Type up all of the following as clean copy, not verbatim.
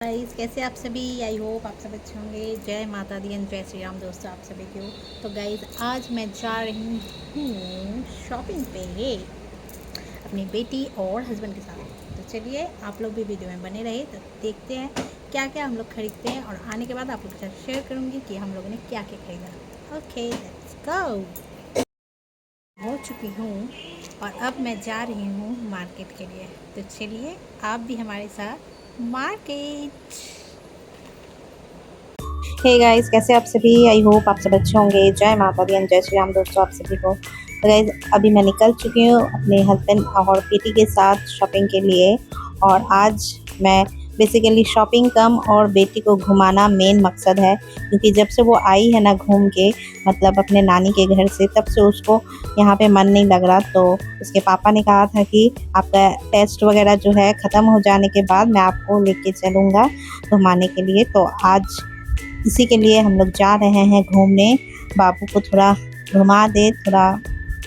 Guys कैसे आप सभी। आई होप आप सब अच्छे होंगे। जय माता दी एंड जय श्री राम दोस्तों, आप सभी को। तो गाइस आज मैं जा रही हूँ शॉपिंग पे अपनी बेटी और हस्बैंड के साथ। तो चलिए आप लोग भी वीडियो में बने रहे, तो देखते हैं क्या क्या हम लोग खरीदते हैं और आने के बाद आप लोग के साथ शेयर करूँगी कि हम लोगों ने क्या क्या खरीदा। Okay let's go. हो चुकी हूँ और अब मैं जा रही हूँ मार्केट के लिए। तो चलिए आप भी हमारे साथ मार्केट। हे गाइस कैसे आप सभी। आई होप आप सब अच्छे होंगे। जय माता दी एंड जय श्री राम दोस्तों, आप सभी को। तो गाइस अभी मैं निकल चुकी हूँ अपने हस्बैंड और बेटी के साथ शॉपिंग के लिए। और आज मैं बेसिकली शॉपिंग कम और बेटी को घुमाना मेन मकसद है, क्योंकि जब से वो आई है ना घूम के, मतलब अपने नानी के घर से, तब से उसको यहाँ पे मन नहीं लग रहा। तो उसके पापा ने कहा था कि आपका टेस्ट वगैरह जो है ख़त्म हो जाने के बाद मैं आपको लेके चलूँगा घुमाने के लिए। तो आज इसी के लिए हम लोग जा रहे हैं घूमने। बाबू को थोड़ा घुमा दे, थोड़ा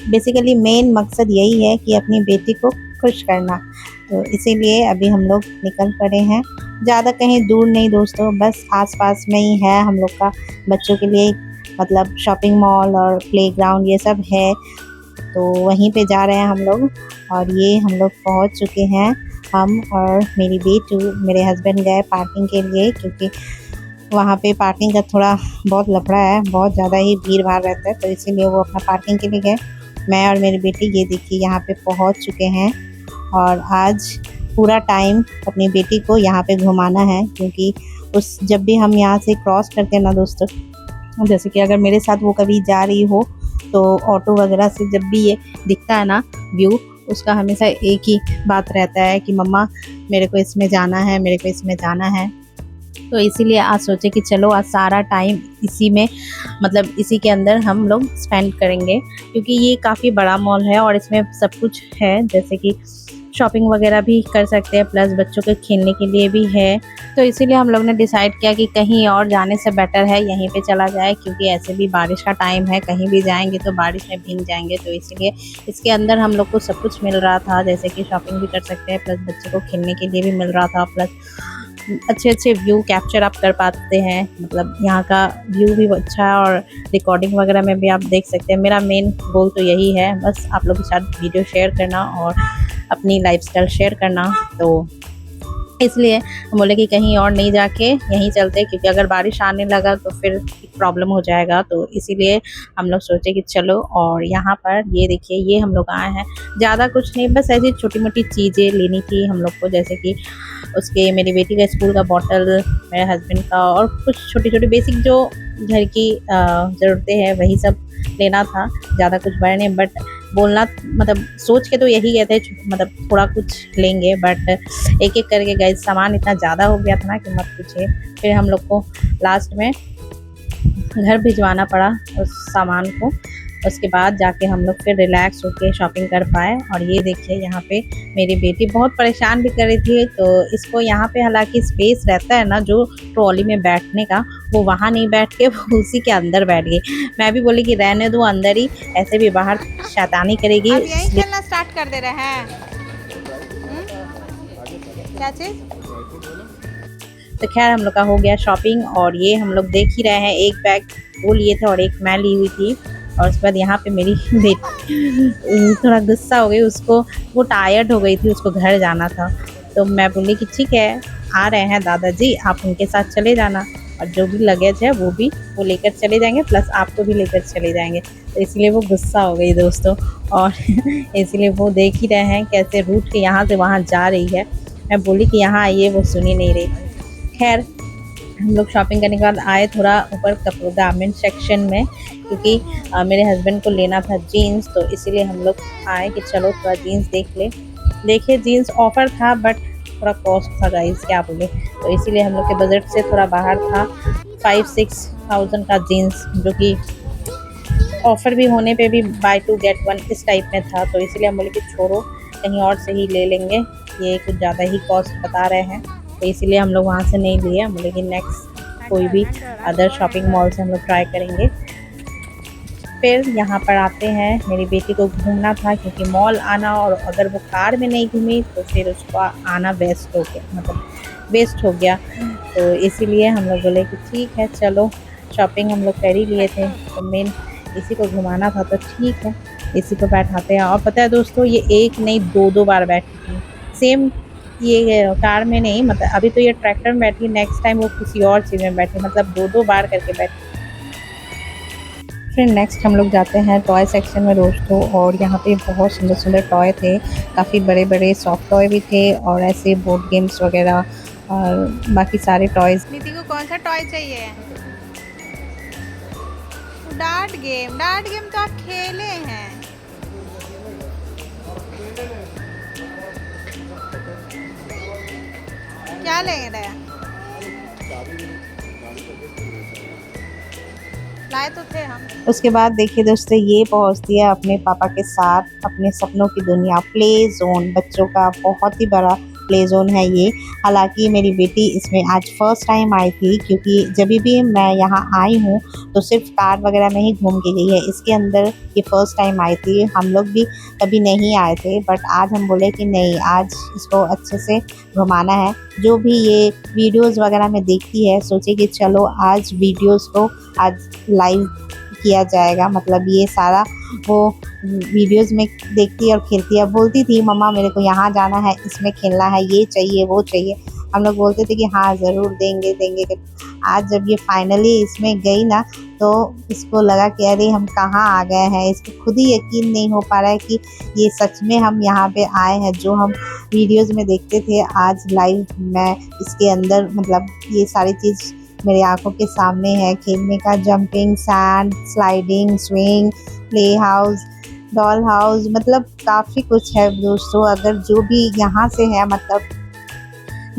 बेसिकली मेन मकसद यही है कि अपनी बेटी को खुश करना। तो इसीलिए अभी हम लोग निकल पड़े हैं। ज़्यादा कहीं दूर नहीं दोस्तों, बस आसपास में ही है हम लोग का बच्चों के लिए मतलब शॉपिंग मॉल और प्लेग्राउंड ये सब है। तो वहीं पे जा रहे हैं हम लोग। और ये हम लोग पहुंच चुके हैं। हम और मेरी बेटी, मेरे हस्बैंड गए पार्किंग के लिए, क्योंकि वहाँ पे पार्किंग का थोड़ा बहुत लफड़ा है, बहुत ज़्यादा ही भीड़ भाड़ रहता है, तो इसीलिए वो अपना पार्किंग के लिए गए। मैं और मेरी बेटी ये देखिए यहाँ पे पहुँच चुके हैं। और आज पूरा टाइम अपनी बेटी को यहाँ पे घुमाना है, क्योंकि उस जब भी हम यहाँ से क्रॉस करते हैं ना दोस्तों, जैसे कि अगर मेरे साथ वो कभी जा रही हो तो ऑटो वगैरह से जब भी ये दिखता है ना व्यू, उसका हमेशा एक ही बात रहता है कि मम्मा मेरे को इसमें जाना है, मेरे को इसमें जाना है। तो इसीलिए आज सोचे कि चलो आज सारा टाइम इसी में, मतलब इसी के अंदर हम लोग स्पेंड करेंगे, क्योंकि ये काफ़ी बड़ा मॉल है और इसमें सब कुछ है, जैसे कि शॉपिंग वगैरह भी कर सकते हैं, प्लस बच्चों के खेलने के लिए भी है। तो इसीलिए हम लोग ने डिसाइड किया कि कहीं और जाने से बेटर है यहीं पे चला जाए, क्योंकि ऐसे भी बारिश का टाइम है, कहीं भी जाएंगे तो बारिश में भीग जाएंगे। तो इसीलिए इसके अंदर हम लोग को सब कुछ मिल रहा था, जैसे कि शॉपिंग भी कर सकते हैं, प्लस बच्चे को खेलने के लिए भी मिल रहा था, प्लस अच्छे अच्छे व्यू कैप्चर आप कर पाते हैं, मतलब यहाँ का व्यू भी अच्छा है और रिकॉर्डिंग वगैरह में भी आप देख सकते हैं। मेरा मेन गोल तो यही है, बस आप लोगों के साथ वीडियो शेयर करना और अपनी लाइफस्टाइल शेयर करना। तो इसलिए हम बोले कि कहीं और नहीं जाके यहीं चलते, क्योंकि अगर बारिश आने लगा तो फिर प्रॉब्लम हो जाएगा। तो इसीलिए हम लोग सोचे कि चलो। और यहाँ पर ये देखिए, ये हम लोग आए हैं, ज़्यादा कुछ नहीं, बस ऐसी छोटी मोटी चीज़ें लेनी थी हम लोग को, जैसे कि उसके मेरी बेटी का स्कूल का बॉटल, मेरे हस्बैंड का, और कुछ छोटी छोटी बेसिक जो घर की ज़रूरतें हैं वही सब लेना था, ज़्यादा कुछ बड़ा नहीं। बट बोलना मतलब सोच के तो यही गए थे, मतलब थोड़ा कुछ लेंगे, बट एक एक करके गए, सामान इतना ज़्यादा हो गया था ना कि मत पूछिए। फिर हम लोग को लास्ट में घर भिजवाना पड़ा उस सामान को। उसके बाद जाके हम लोग फिर रिलैक्स होके शॉपिंग कर पाए। और ये देखिए यहाँ पे मेरी बेटी बहुत परेशान भी कर रही थी, तो इसको यहाँ पे हालांकि स्पेस रहता है ना जो ट्रॉली में बैठने का, वो वहाँ नहीं बैठ के वो उसी के अंदर बैठ गई। मैं भी बोली कि रहने दो अंदर ही, ऐसे भी बाहर शैतानी करेगी। अब यहीं खेलना स्टार्ट कर दे रहे हैं। क्या चीज? तो खैर हम लोग का हो गया शॉपिंग। और ये हम लोग देख ही रहे हैं, एक बैग वो लिए थे और एक मैं ली हुई थी। और उसके बाद यहाँ पे मेरी बेटी थोड़ा गुस्सा हो गई, उसको वो टायर्ड हो गई थी, उसको घर जाना था। तो मैं बोली कि ठीक है, आ रहे हैं दादाजी, आप उनके साथ चले जाना, और जो भी लगेज है वो भी वो लेकर चले जाएंगे, प्लस आपको भी लेकर चले जाएंगे। तो इसलिए वो गुस्सा हो गई दोस्तों। और इसलिए वो देख ही रहे हैं कैसे रूट के यहाँ से वहाँ जा रही है। मैं बोली कि यहाँ आइए, वो सुन ही नहीं रही। खैर हम लोग शॉपिंग करने के बाद आए थोड़ा ऊपर कपड़ों गारमेंट सेक्शन में, क्योंकि मेरे हस्बैंड को लेना था जीन्स। तो इसीलिए हम लोग आए कि चलो थोड़ा जीन्स देख ले। देखिए जीन्स ऑफ़र था, बट थोड़ा कॉस्ट था गाइस, क्या बोले। तो इसीलिए हम लोग के बजट से थोड़ा बाहर था। 5-6 थाउजेंड का जीन्स, जो कि ऑफ़र भी होने पे भी बाय 2 गेट 1 इस टाइप में था। तो इसीलिए हम बोले कि छोड़ो, कहीं और से ही ले लेंगे, ये कुछ ज़्यादा ही कॉस्ट बता रहे हैं। तो इसीलिए हम लोग वहाँ से नहीं लिए। हम बोले कि नेक्स्ट कोई भी अदर शॉपिंग मॉल से हम लोग ट्राई करेंगे। फिर यहाँ पर आते हैं, मेरी बेटी को घूमना था, क्योंकि मॉल आना, और अगर वो कार में नहीं घूमी तो फिर उसको आना वेस्ट हो गया, मतलब वेस्ट हो गया। तो इसीलिए हम लोग बोले कि ठीक है चलो, शॉपिंग हम लोग कर ही लिए थे, तो मेन इसी को घुमाना था तो ठीक है इसी को बैठाते हैं। और पता है दोस्तों, ये एक नहीं दो बार बैठी थी सेम, ये कार में नहीं, मतलब अभी तो ये ट्रैक्टर में बैठी, नेक्स्ट टाइम वो किसी और चीज़ में बैठी, मतलब दो बार करके बैठी। फिर नेक्स्ट हम लोग जाते हैं टॉय सेक्शन में दोस्तों, और यहाँ पे बहुत सुंदर सुंदर टॉय थे, काफ़ी बड़े बड़े सॉफ्ट टॉय भी थे और ऐसे बोर्ड गेम्स वगैरह और बाकी सारे टॉयज़। नीति को कौन सा टॉय चाहिए? डार्ट गेम, डार्ट गेम तो आप खेले हैं। क्या लेंगे? लाए तो थे हम। उसके बाद देखिए दोस्तों, ये पहुंचती है अपने पापा के साथ अपने सपनों की दुनिया, प्ले जोन। बच्चों का बहुत ही बड़ा प्ले जोन है ये। हालांकि मेरी बेटी इसमें आज फर्स्ट टाइम आई थी, क्योंकि जब भी मैं यहाँ आई हूँ तो सिर्फ कार वगैरह में ही घूम के गई है, इसके अंदर ये फर्स्ट टाइम आई थी। हम लोग भी कभी नहीं आए थे, बट आज हम बोले कि नहीं, आज इसको अच्छे से घुमाना है। जो भी ये वीडियोस वगैरह में देखती है, सोचे कि चलो आज वीडियोस को आज लाइव किया जाएगा। मतलब ये सारा वो वीडियोस में देखती है और खेलती है। बोलती थी मम्मा मेरे को यहाँ जाना है, इसमें खेलना है, ये चाहिए वो चाहिए। हम लोग बोलते थे कि हाँ ज़रूर देंगे देंगे। आज जब ये फाइनली इसमें गई ना, तो इसको लगा कि अरे हम कहाँ आ गए हैं। इसको खुद ही यकीन नहीं हो पा रहा है कि ये सच में हम यहाँ पे आए हैं। जो हम वीडियोस में देखते थे, आज लाइव मैं इसके अंदर, मतलब ये सारी चीज़ मेरे आंखों के सामने है। खेलने का jumping, sand, sliding, swing, play house, doll house, मतलब काफ़ी कुछ है दोस्तों। अगर जो भी यहाँ से है, मतलब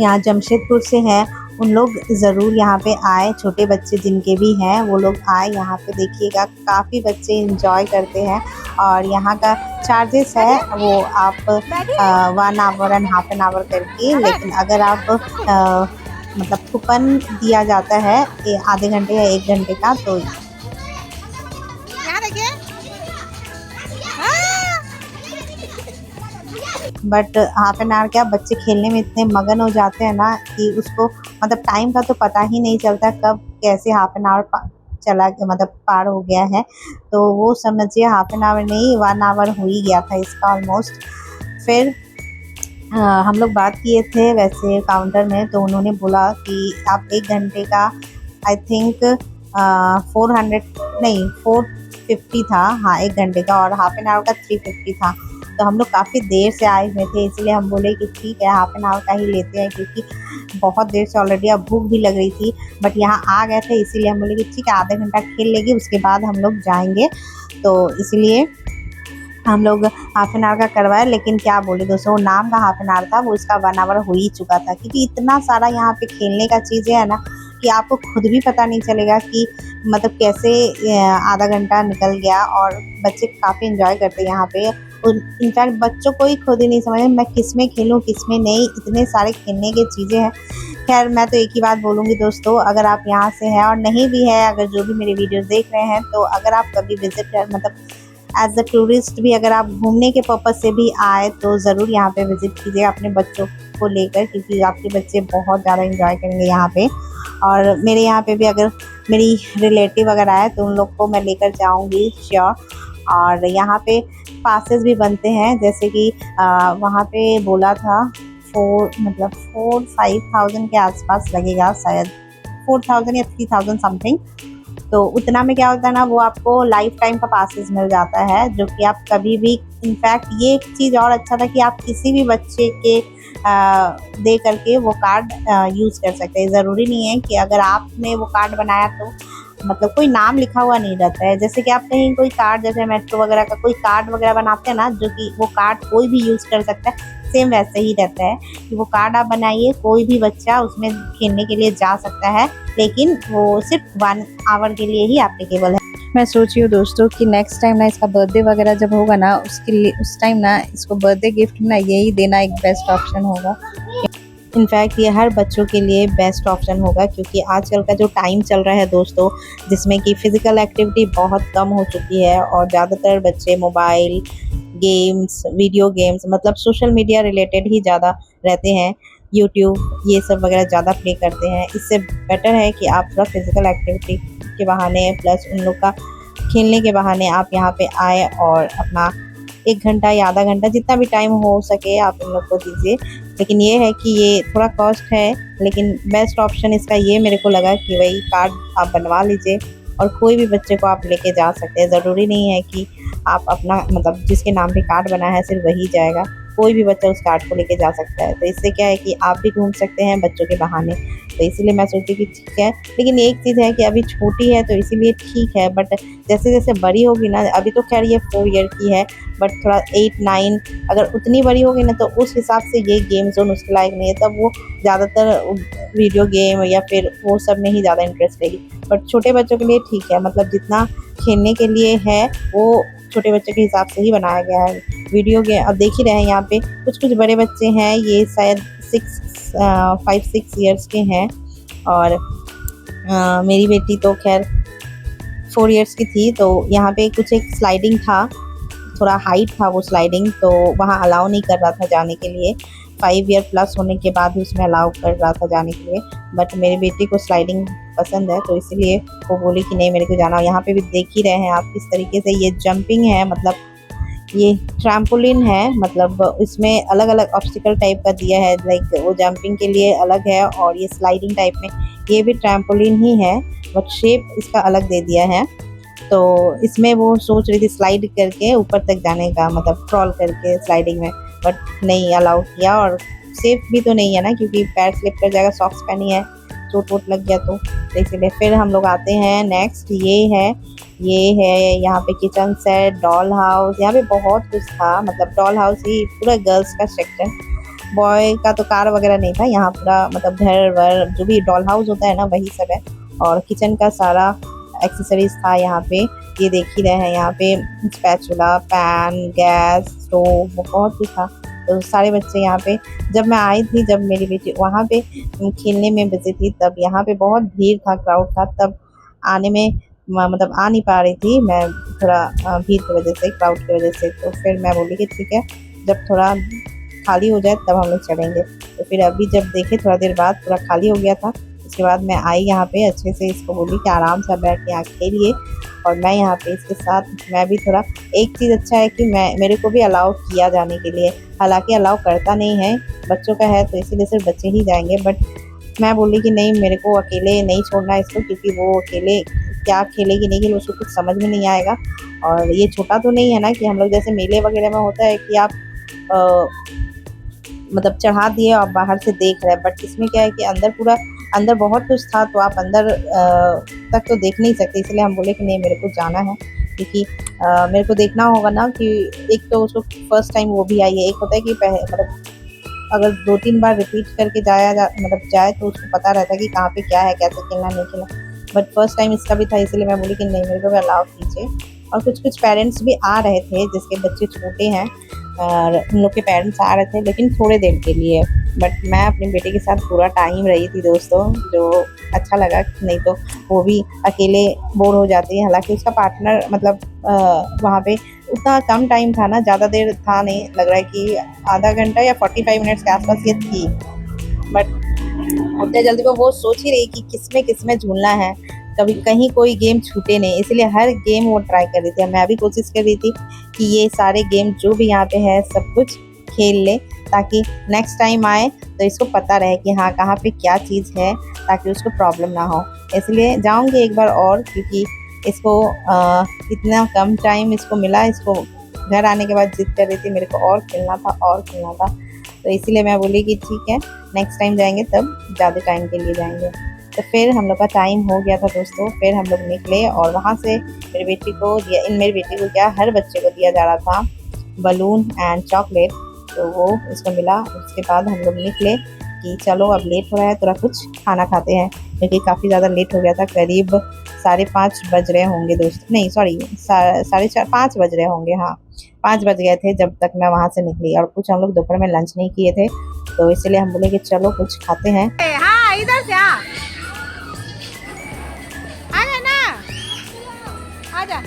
यहाँ जमशेदपुर से है, उन लोग ज़रूर यहाँ पे आए। छोटे बच्चे जिनके भी हैं वो लोग आए यहाँ पे, देखिएगा काफ़ी बच्चे इंजॉय करते हैं। और यहाँ का चार्जेस है वो आप 1 our and half an hour करके, लेकिन अगर आप मतलब कूपन दिया जाता है आधे घंटे या 1 घंटे का, तो यहाँ देखिए। बट हाफ एन आवर क्या, बच्चे खेलने में इतने मगन हो जाते हैं ना कि उसको मतलब टाइम का तो पता ही नहीं चलता कब कैसे हाफ एन आवर चला, मतलब पार हो गया है। तो वो समझिए हाफ एन आवर नहीं 1 आवर हो ही गया था इसका ऑलमोस्ट। फिर हम लोग बात किए थे वैसे काउंटर में, तो उन्होंने बोला कि आप 1 घंटे का आई थिंक 400 नहीं 450 था, हाँ 1 घंटे का, और हाफ एन आवर का 350 था। तो हम लोग काफ़ी देर से आए हुए थे, इसलिए हम बोले कि ठीक है हाफ एन आवर का ही लेते हैं, क्योंकि बहुत देर से ऑलरेडी अब भूख भी लग रही थी। बट यहाँ आ गए थे, इसीलिए हम बोले कि ठीक है आधा घंटा खेल लेगी, उसके बाद हम लोग जाएंगे। तो इसलिए हम लोग हाफ एन आवर का करवाए। लेकिन क्या बोले दोस्तों, नाम का हाफ एन आवर था, वो इसका 1 आवर हो ही चुका था, क्योंकि इतना सारा यहाँ पे खेलने का चीज़ें है ना कि आपको खुद भी पता नहीं चलेगा कि मतलब कैसे आधा घंटा निकल गया। और बच्चे काफ़ी इंजॉय करते हैं यहाँ पे। इनफैक्ट बच्चों को ही खुद ही नहीं समझ मैं किस में खेलूँ किस में नहीं, इतने सारे खेलने की चीज़ें हैं। खैर मैं तो एक ही बात बोलूँगी दोस्तों, अगर आप यहाँ से हैं और नहीं भी है, अगर जो भी मेरे वीडियोस देख रहे हैं, तो अगर आप कभी विजिट मतलब एज अ टूरिस्ट भी अगर आप घूमने के पर्पज़ से भी आए, तो ज़रूर यहाँ पे विज़िट कीजिए अपने बच्चों को लेकर, क्योंकि आपके बच्चे बहुत ज़्यादा इंजॉय करेंगे यहाँ पे। और मेरे यहाँ पे भी अगर मेरी रिलेटिव अगर आए तो उन लोग को मैं लेकर जाऊँगी श्योर। और यहाँ पे पासेस भी बनते हैं, जैसे कि वहाँ पे बोला था 4-5,000 के आसपास लगेगा, शायद 4,000 या 3,000 समथिंग। तो उतना में क्या होता है ना, वो आपको लाइफ टाइम का पासेस मिल जाता है, जो कि आप कभी भी, इनफैक्ट ये एक चीज़ और अच्छा था कि आप किसी भी बच्चे के दे करके वो कार्ड यूज़ कर सकते हैं। ज़रूरी नहीं है कि अगर आपने वो कार्ड बनाया तो मतलब कोई नाम लिखा हुआ नहीं रहता है। जैसे कि आप कहीं कोई कार्ड, जैसे मेट्रो वगैरह का कोई कार्ड वगैरह बनाते हैं ना, जो कि वो कार्ड कोई भी यूज़ कर सकता है, सेम वैसे ही रहता है कि वो कार्ड आप बनाइए, कोई भी बच्चा उसमें खेलने के लिए जा सकता है, लेकिन वो सिर्फ 1 आवर के लिए ही एप्लीकेबल है। मैं सोच रही हूँ दोस्तों कि नेक्स्ट टाइम ना इसका बर्थडे वगैरह जब होगा ना, उसके लिए उस टाइम ना इसको बर्थडे गिफ्ट में ना यही देना एक बेस्ट ऑप्शन होगा। इनफैक्ट ये हर बच्चों के लिए बेस्ट ऑप्शन होगा, क्योंकि आजकल का जो टाइम चल रहा है दोस्तों, जिसमें कि फ़िज़िकल एक्टिविटी बहुत कम हो चुकी है और ज़्यादातर बच्चे मोबाइल गेम्स, वीडियो गेम्स, मतलब सोशल मीडिया रिलेटेड ही ज़्यादा रहते हैं। यूट्यूब ये सब वगैरह ज़्यादा प्ले करते हैं। इससे बेटर है कि आप थोड़ा फिज़िकल एक्टिविटी के बहाने प्लस उन लोग का खेलने के बहाने आप यहाँ पे आए और अपना 1 घंटा या आधा घंटा जितना भी टाइम हो सके आप उन लोग को दीजिए। लेकिन ये है कि ये थोड़ा कॉस्ट है, लेकिन बेस्ट ऑप्शन इसका ये मेरे को लगा कि वही कार्ड आप बनवा लीजिए और कोई भी बच्चे को आप लेके जा सकते हैं। ज़रूरी नहीं है कि आप अपना मतलब जिसके नाम पे कार्ड बना है सिर्फ वही जाएगा, कोई भी बच्चा उस कार्ड को लेके जा सकता है। तो इससे क्या है कि आप भी घूम सकते हैं बच्चों के बहाने। तो इसीलिए मैं सोची कि ठीक है, लेकिन एक चीज़ है कि अभी छोटी है तो इसीलिए ठीक है, बट जैसे जैसे बड़ी होगी ना, अभी तो खैर ये 4 ईयर की है, बट थोड़ा 8-9 अगर उतनी बड़ी होगी ना तो उस हिसाब से ये गेम जोन उसके लायक नहीं है। तब वो ज़्यादातर वीडियो गेम या फिर वो सब में ही ज़्यादा इंटरेस्ट लेगी। बट छोटे बच्चों के लिए ठीक है, मतलब जितना खेलने के लिए है वो छोटे बच्चों के हिसाब से ही बनाया गया है। वीडियो गेम अब देख ही रहे हैं, यहाँ पे कुछ कुछ बड़े बच्चे हैं, ये शायद 5-6 ईयर्स के हैं और मेरी बेटी तो खैर 4 ईयर्स की थी। तो यहाँ पे कुछ एक स्लाइडिंग था, थोड़ा हाइट था वो स्लाइडिंग, तो वहाँ अलाउ नहीं कर रहा था जाने के लिए। 5 ईयर प्लस होने के बाद ही उसमें अलाउ कर रहा था जाने के लिए। बट मेरी बेटी को स्लाइडिंग पसंद है तो इसीलिए वो बोली कि नहीं मेरे को जाना। यहाँ पे भी देख ही रहे हैं आप किस तरीके से ये जंपिंग है, मतलब ये ट्रैम्पोलिन है, मतलब इसमें अलग अलग ऑब्स्टिकल टाइप का दिया है। लाइक वो जंपिंग के लिए अलग है और ये स्लाइडिंग टाइप में ये भी ट्रैम्पोलिन ही है, बट शेप इसका अलग दे दिया है। तो इसमें वो सोच रही थी स्लाइड करके ऊपर तक जाने का, मतलब क्रॉल करके स्लाइडिंग में, बट नहीं अलाउ किया। और सेफ भी तो नहीं है ना, क्योंकि पैर स्लिप कर जाएगा, सॉक्स पहनी है, चोट वोट लग गया तो इसलिए। फिर हम लोग आते हैं नेक्स्ट, ये है यहाँ पे किचन सेट, डॉल हाउस, यहाँ पे बहुत कुछ था, मतलब डॉल हाउस ही पूरा गर्ल्स का सेक्शन, बॉय का तो कार वगैरह नहीं था। यहाँ पूरा मतलब घर वर जो भी डॉल हाउस होता है ना वही सब है, और किचन का सारा एक्सेसरीज था यहाँ पे। ये देख ही रहे हैं, यहाँ पे स्पैचुला, पैन, गैस, स्टोव, बहुत कुछ था। तो सारे बच्चे यहाँ पे, जब मैं आई थी, जब मेरी बेटी वहाँ पे खेलने में बिजी थी, तब यहाँ पे बहुत भीड़ था, क्राउड था, तब आने में मतलब आ नहीं पा रही थी मैं, थोड़ा भीड़ की वजह से, क्राउड की वजह से। तो फिर मैं बोली कि ठीक है, जब थोड़ा खाली हो जाए तब हम लोग चलेंगे। तो फिर अभी जब देखे थोड़ा देर बाद पूरा खाली हो गया था, उसके बाद मैं आई यहाँ पे, अच्छे से इसको बोली कि आराम से बैठ के यहाँ खेलिए। और मैं यहाँ पे इसके साथ मैं भी थोड़ा, एक चीज़ अच्छा है कि मेरे को भी अलाउ किया जाने के लिए, हालांकि अलाउ करता नहीं है, बच्चों का है तो इसीलिए सिर्फ बच्चे ही जाएंगे। बट मैं बोली कि नहीं, मेरे को अकेले नहीं छोड़ना इसको, क्योंकि वो अकेले क्या खेलेगी नहीं खेलेगी उसको कुछ समझ में नहीं आएगा। और ये छोटा तो नहीं है ना कि हम लोग जैसे मेले वगैरह में होता है कि आप मतलब चढ़ा दिए और बाहर से देख रहे हैं, बट इसमें क्या है कि अंदर बहुत कुछ था, तो आप अंदर तक तो देख नहीं सकते। इसलिए हम बोले कि नहीं, मेरे को जाना है, क्योंकि मेरे को देखना होगा ना कि एक तो उसको फर्स्ट टाइम वो भी आई है, एक होता है कि मतलब अगर 2-3 बार रिपीट करके जाए तो उसको पता रहता है कि कहाँ पे क्या है, कैसे खेलना नहीं खेलना। बट फर्स्ट टाइम इसका भी था, इसलिए मैं बोली कि नहीं, मेरे को भी अलाउ कीजिए। और कुछ पेरेंट्स भी आ रहे थे जिसके बच्चे छोटे हैं, और उन लोग के पेरेंट्स आ रहे थे, लेकिन थोड़े देर के लिए। बट मैं अपनी बेटी के साथ पूरा टाइम रही थी दोस्तों, जो अच्छा लगा। नहीं तो वो भी अकेले बोर हो जाती है। हालांकि उसका पार्टनर मतलब वहाँ पे उतना कम टाइम था ना, ज़्यादा देर था नहीं, लग रहा है कि आधा घंटा या 45 मिनट्स के आसपास ये थी। बट उतने जल्दी वो सोच ही रही कि किसमें झूलना है, कभी कहीं कोई गेम छूटे नहीं, इसलिए हर गेम वो ट्राई कर रही थी। मैं भी कोशिश कर रही थी कि ये सारे गेम जो भी यहाँ पे है सब कुछ खेल ले, ताकि नेक्स्ट टाइम आए तो इसको पता रहे कि हाँ कहाँ पे क्या चीज़ है, ताकि उसको प्रॉब्लम ना हो। इसलिए जाऊँगी एक बार और, क्योंकि इसको इतना कम टाइम इसको मिला, इसको घर आने के बाद जिद कर रही थी मेरे को और खेलना था। तो इसीलिए मैं बोली कि ठीक है, नेक्स्ट टाइम जाएंगे तब ज़्यादा टाइम के लिए जाएंगे। तो फिर हम लोग का टाइम हो गया था दोस्तों, फिर हम लोग निकले और वहाँ से मेरी बेटी को क्या हर बच्चे को दिया जा रहा था बलून एंड चॉकलेट, तो वो उसको मिला। उसके बाद हम लोग निकले कि चलो अब लेट हो रहा है, थोड़ा कुछ खाना खाते हैं, क्योंकि काफ़ी ज़्यादा लेट हो गया था। करीब 5:30 बज रहे होंगे दोस्तों, नहीं सॉरी 4:30-5 बज रहे होंगे, हाँ 5 बज गए थे जब तक मैं वहाँ से निकली। और कुछ हम लोग दोपहर में लंच नहीं किए थे, तो इसलिए हम बोले कि चलो कुछ खाते हैं। हाँ इधर से आ जा ना, आ जा।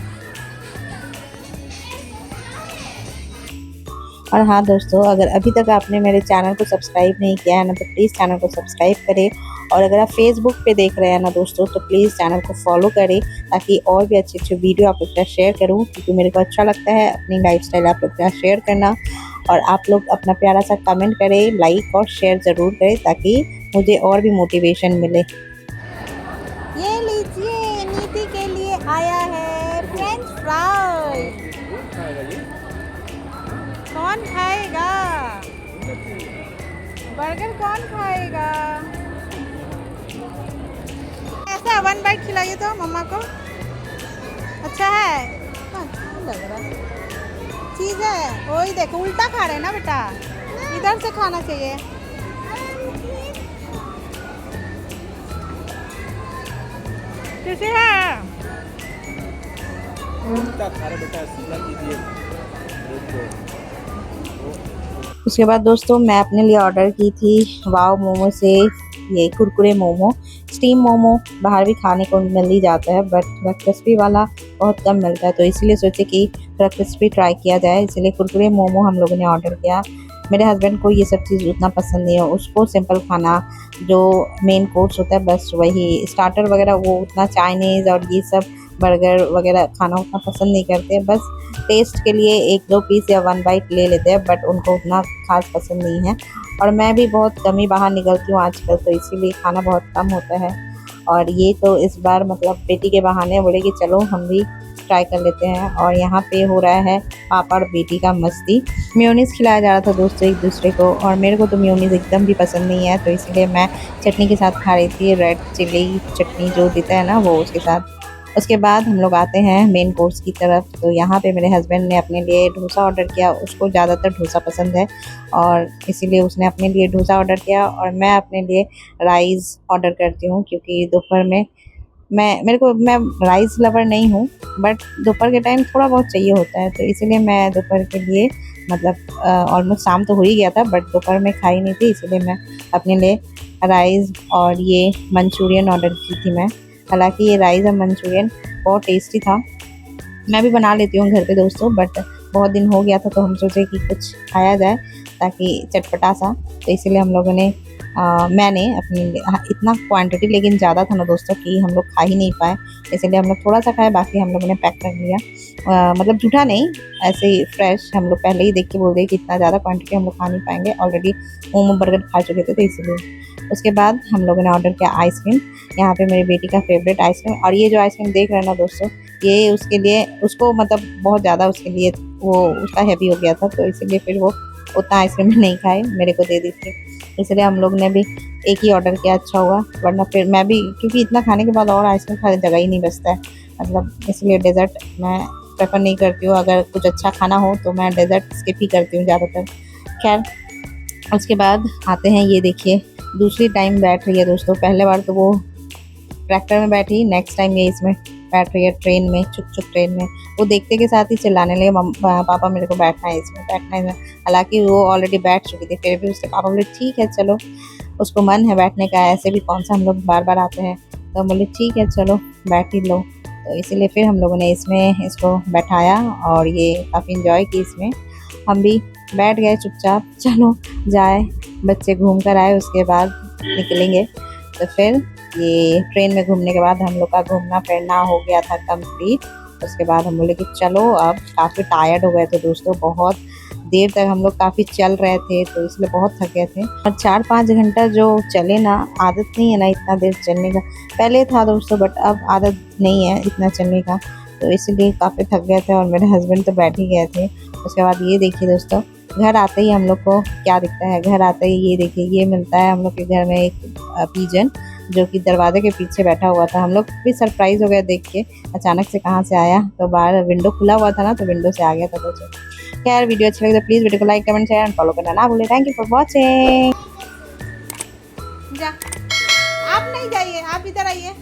और हाँ दोस्तों, अगर अभी तक आपने मेरे चैनल को सब्सक्राइब नहीं किया है ना तो प्लीज़ चैनल को सब्सक्राइब करें। और अगर आप फेसबुक पे देख रहे हैं ना दोस्तों तो प्लीज़ चैनल को फॉलो करें, ताकि और भी अच्छे अच्छे वीडियो आप लोग के साथ शेयर करूँ, क्योंकि मेरे को अच्छा लगता है अपनी लाइफस्टाइल आप लोग के साथ शेयर करना। और आप लोग अपना प्यारा सा कमेंट करें, लाइक और शेयर ज़रूर करें, ताकि मुझे और भी मोटिवेशन मिले। ये लीजिए, नीति के लिए आया है फ्रेंच फ्राई। कौन खाएगा? बर्गर कौन खाएगा? ऐसा है, 1 बाइट खिलाइए तो मम्मा को। अच्छा है, अच्छा लग रहा है, चीज़ है। वही देखो, उल्टा खा रहे हैं ना बेटा, इधर से खाना चाहिए। कैसे है? उल्टा खा रहे बेटा, सीधा कीजिए। उसके बाद दोस्तों मैं अपने लिए ऑर्डर की थी वाव मोमो से ये कुरकुरे मोमो। स्टीम मोमो बाहर भी खाने को मिल ही जाता है, बट क्रिस्पी वाला बहुत कम मिलता है, तो इसीलिए सोचे कि क्रिस्पी ट्राई किया जाए, इसलिए कुरकुरे मोमो हम लोगों ने ऑर्डर किया। मेरे हस्बैंड को ये सब चीज़ उतना पसंद नहीं है, उसको सिंपल खाना जो मेन कोर्स होता है बस वही, स्टार्टर वगैरह वो उतना चाइनीज़ और ये सब बर्गर वगैरह खाना उतना पसंद नहीं करते, बस टेस्ट के लिए 1-2 पीस या 1 बाइट ले लेते हैं, बट उनको उतना खास पसंद नहीं है। और मैं भी बहुत कम ही बाहर निकलती हूँ आजकल, तो इसीलिए खाना बहुत कम होता है। और ये तो इस बार मतलब बेटी के बहाने बोले कि चलो हम भी ट्राई कर लेते हैं। और यहाँ पे हो रहा है पापा और बेटी का मस्ती। मेयोनीज़ खिलाया जा रहा था दोस्तों एक दूसरे को, और मेरे को तो मेयोनीज़ एकदम भी पसंद नहीं है, तो इसलिए मैं चटनी के साथ खा रही थी, रेड चिली चटनी जो देता है ना वो उसके साथ। उसके बाद हम लोग आते हैं मेन कोर्स की तरफ। तो यहाँ पे मेरे हस्बैंड ने अपने लिए डोसा ऑर्डर किया, उसको ज़्यादातर डोसा पसंद है और इसीलिए उसने अपने लिए डोसा ऑर्डर किया, और मैं अपने लिए राइस ऑर्डर करती हूँ, क्योंकि दोपहर में मैं राइस लवर नहीं हूँ, बट दोपहर के टाइम थोड़ा बहुत चाहिए होता है, तो इसीलिए मैं दोपहर के लिए मतलब ऑलमोस्ट शाम तो हो ही गया था, बट दोपहर में खाई नहीं थी, इसलिए मैं अपने लिए राइस और ये मंचूरियन ऑर्डर की थी मैं। हालांकि ये राइस और मंचूरियन बहुत टेस्टी था, मैं भी बना लेती हूँ घर पे दोस्तों, बट बहुत दिन हो गया था तो हम सोचे कि कुछ खाया जाए ताकि चटपटा सा, तो इसीलिए हम लोगों ने मैंने अपने इतना क्वांटिटी लेकिन ज़्यादा था ना दोस्तों कि हम लोग खा ही नहीं पाए, इसलिए हम लोग थोड़ा सा खाए, बाकी हम लोगों ने पैक कर लिया। मतलब झूठा नहीं, ऐसे ही फ्रेश हम लोग पहले ही देख के बोल दिए कि इतना ज़्यादा क्वांटिटी हम लोग खा नहीं पाएंगे, ऑलरेडी मोमो बर्गर खा चुके थे तो इसलिए। उसके बाद हम लोगों ने ऑर्डर किया आइसक्रीम, यहाँ पे मेरी बेटी का फेवरेट आइसक्रीम, और ये जो आइसक्रीम देख रहे हैं ना दोस्तों, ये उसके लिए उसको मतलब बहुत ज़्यादा उसके लिए वो उसका हैवी हो गया था, तो इसीलिए फिर वो उतना आइसक्रीम नहीं खाए, मेरे को दे दी थी, इसलिए हम लोग ने भी एक ही ऑर्डर किया, अच्छा हुआ, वरना फिर मैं भी क्योंकि इतना खाने के बाद और आइसक्रीम खाने जगह ही नहीं बचता है, मतलब इसलिए डेज़र्ट मैं प्रेफर नहीं करती हूँ। अगर कुछ अच्छा खाना हो तो मैं डेज़र्ट स्किप ही करती हूँ ज़्यादातर। खैर उसके बाद आते हैं, ये देखिए दूसरी टाइम बैठ रही है दोस्तों, पहले बार तो वो ट्रैक्टर में बैठी, नेक्स्ट टाइम ये इसमें बैठ रही है ट्रेन में, चुक चुक ट्रेन में। वो देखते के साथ ही चिल्लाने लगे पापा मेरे को बैठना है इसमें, बैठना है। हालांकि वो ऑलरेडी बैठ चुकी थी, फिर भी उसके पापा बोले ठीक है चलो, उसको मन है बैठने का, ऐसे भी कौन सा हम लोग बार बार आते हैं, तो बोले ठीक है चलो बैठ ही लो, तो इसीलिए फिर हम लोगों ने इसमें इसको बैठाया और ये काफ़ी इन्जॉय की इसमें। हम भी बैठ गए चुपचाप, चलो जाए बच्चे घूम कर आए, उसके बाद निकलेंगे। तो फिर ये ट्रेन में घूमने के बाद हम लोग का घूमना फिरना हो गया था कंप्लीट। उसके बाद हम बोले कि चलो, अब काफ़ी टायर्ड हो गए थे दोस्तों, बहुत देर तक हम लोग काफ़ी चल रहे थे, तो इसलिए बहुत थक गए थे। और 4-5 घंटा जो चले ना, आदत नहीं है ना इतना देर चलने का, पहले था दोस्तों बट अब आदत नहीं है इतना चलने का, तो इसलिए काफ़ी थक गए थे और मेरे हस्बैंड तो बैठ ही गए थे। उसके बाद ये देखिए दोस्तों, घर आते ही हम लोग को क्या दिखता है, घर आते ही ये देखिए ये मिलता है हम लोग के घर में एक पिजन, जो कि दरवाजे के पीछे बैठा हुआ था। हम लोग भी सरप्राइज़ हो गया देख के, अचानक से कहाँ से आया, तो बाहर विंडो खुला हुआ था ना, तो विंडो से आ गया था। तो खैर वीडियो अच्छा लगे तो प्लीज़ वीडियो को like comment share and follow करना ना भूलें। Thank you for watching. जा, आप नहीं जाइए, आप इधर आइए।